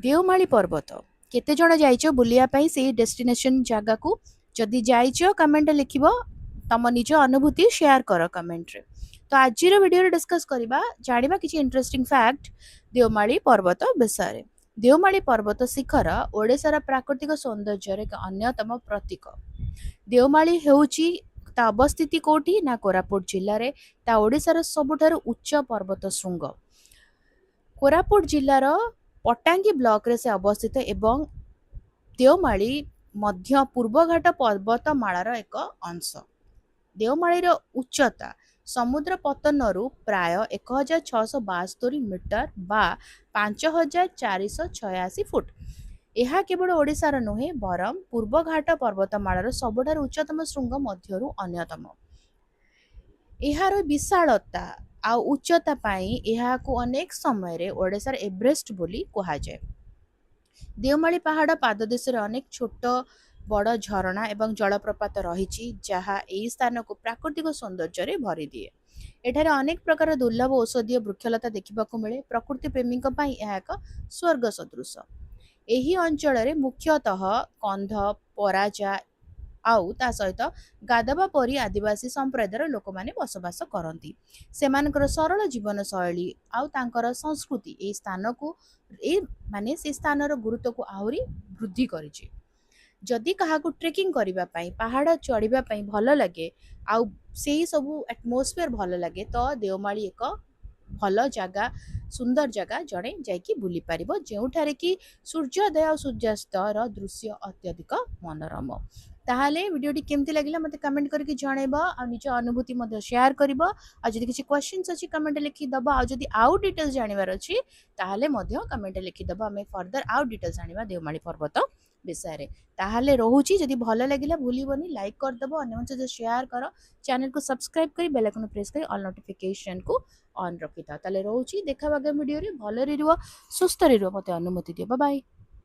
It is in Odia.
देवमाली पर्वत केते जण जाइछ बुलिया पई से डेस्टिनेशन जगह को जदि जाइछ कमेंट लिखिबो तम निज अनुभूति शेयर कर कमेंट रे। तो आज वीडियो रे डिस्कस करबा जानिबा किछि इंटरेस्टिंग फैक्ट देवमाली पर्वत विषय। देवमाली पर्वत शिखर ओडिशार प्राकृतिक सौंदर्य एक अन्यतम प्रतीक। देवमाली हेउची ता अवस्थिति कोठी ना कोरापुट जिल्ला रे ता ओडिशार सबुठारु उच्च पर्वत शृंग। कोरापुट जिल्लार पटांगी ब्लॉक रे से अवस्थित एवं देवमाली मध्य पूर्वघाट पर्वतमाଳାର ଏକ अंश। देवमाळीर उच्चता समुद्र पतनରୁ प्राय 1672 मीटर बा 5486 फुट। ଏହା କେବଳ ଓଡ଼ିଶାର ନୁହେଁ ବରଂ ପୂର୍ବଘାଟ पर्वतମାଳାର ସବୁଠାରୁ ଉଚ୍ଚତମ ଶୃଙ୍ଗ ମଧ୍ୟରୁ ଅନ୍ୟତମ। ଏହାର ବିଶାଳତା ଆଉ ଉଚ୍ଚତା ପାଇଁ ଏହାକୁ ଅନେକ ସମୟରେ ଓଡ଼ିଶାର ଏଭରେଷ୍ଟ ବୋଲି କୁହାଯାଏ। ଦେଓମାଳି ପାହାଡ଼ ପାଦଦେଶରେ ଅନେକ ଛୋଟ ବଡ଼ ଝରଣା ଏବଂ ଜଳପ୍ରପାତ ରହିଛି ଯାହା ଏହି ସ୍ଥାନକୁ ପ୍ରାକୃତିକ ସୌନ୍ଦର୍ଯ୍ୟରେ ଭରିଦିଏ। ଏଠାରେ ଅନେକ ପ୍ରକାର ଦୁର୍ଲଭ ଔଷଧୀୟ ବୃକ୍ଷଲତା ଦେଖିବାକୁ ମିଳେ। ପ୍ରକୃତି ପ୍ରେମୀଙ୍କ ପାଇଁ ଏହା ଏକ ସ୍ୱର୍ଗ ସଦୃଶ। ଏହି ଅଞ୍ଚଳରେ ମୁଖ୍ୟତଃ କନ୍ଧ ପରାଜା ଆଉ ତା ସହିତ ଗାଦବା ପରି ଆଦିବାସୀ ସମ୍ପ୍ରଦାୟର ଲୋକମାନେ ବସବାସ କରନ୍ତି। ସେମାନଙ୍କର ସରଳ ଜୀବନ ଶୈଳୀ ଆଉ ତାଙ୍କର ସଂସ୍କୃତି ଏହି ସ୍ଥାନକୁ ସେ ସ୍ଥାନର ଗୁରୁତ୍ୱକୁ ଆହୁରି ବୃଦ୍ଧି କରିଛି। ଯଦି କାହାକୁ ଟ୍ରେକିଂ କରିବା ପାଇଁ ପାହାଡ଼ ଚଢ଼ିବା ପାଇଁ ଭଲ ଲାଗେ ଆଉ ସେହି ସବୁ ଆଟମୋସ୍ଫିୟର ଭଲ ଲାଗେ ତ ଦେଓମାଳି ଏକ ଭଲ ଜାଗା ସୁନ୍ଦର ଜାଗା ଜଣେ ଯାଇକି ବୁଲି ପାରିବ ଯେଉଁଠାରେ କି ସୂର୍ଯ୍ୟୋଦୟ ଆଉ ସୂର୍ଯ୍ୟାସ୍ତର ଦୃଶ୍ୟ ଅତ୍ୟଧିକ ମନୋରମ। ତାହେଲେ ଭିଡ଼ିଓଟି କେମିତି ଲାଗିଲା ମୋତେ କମେଣ୍ଟ କରିକି ଜଣାଇବ ଆଉ ନିଜ ଅନୁଭୂତି ମଧ୍ୟ ସେୟାର କରିବ। ଆଉ ଯଦି କିଛି କ୍ୱେଶ୍ଚିନ୍ସ ଅଛି କମେଣ୍ଟ ଲେଖିଦେବ। ଆଉ ଯଦି ଆଉ ଡିଟେଲ୍ସ ଜାଣିବାର ଅଛି ତାହେଲେ ମଧ୍ୟ କମେଣ୍ଟ ଲେଖିଦେବ। ଆମେ ଫର୍ଦର ଆଉ ଡିଟେଲ୍ସ ଜାଣିବା ଦେଓମାଳି ପର୍ବତ ବିଷୟରେ। ତାହେଲେ ରହୁଛି ଯଦି ଭଲ ଲାଗିଲା ଭୁଲିବନି ଲାଇକ୍ କରିଦେବ, ଅନ୍ୟମାନଙ୍କ ସହିତ ସେୟାର କର, ଚ୍ୟାନେଲକୁ ସବସ୍କ୍ରାଇବ କରି ବେଲ୍ ଆଇକନ୍ ପ୍ରେସ୍ କରି ଅଲ୍ ନୋଟିଫିକେସନକୁ ଅନ୍ ରଖିଥାଅ। ତାହେଲେ ରହୁଛି ଦେଖା ଆଗାମୀ ଭିଡ଼ିଓରେ। ଭଲରେ ରୁହ, ସୁସ୍ଥରେ ରୁହ, ମୋତେ ଅନୁମତି ଦିଅ। Bye bye.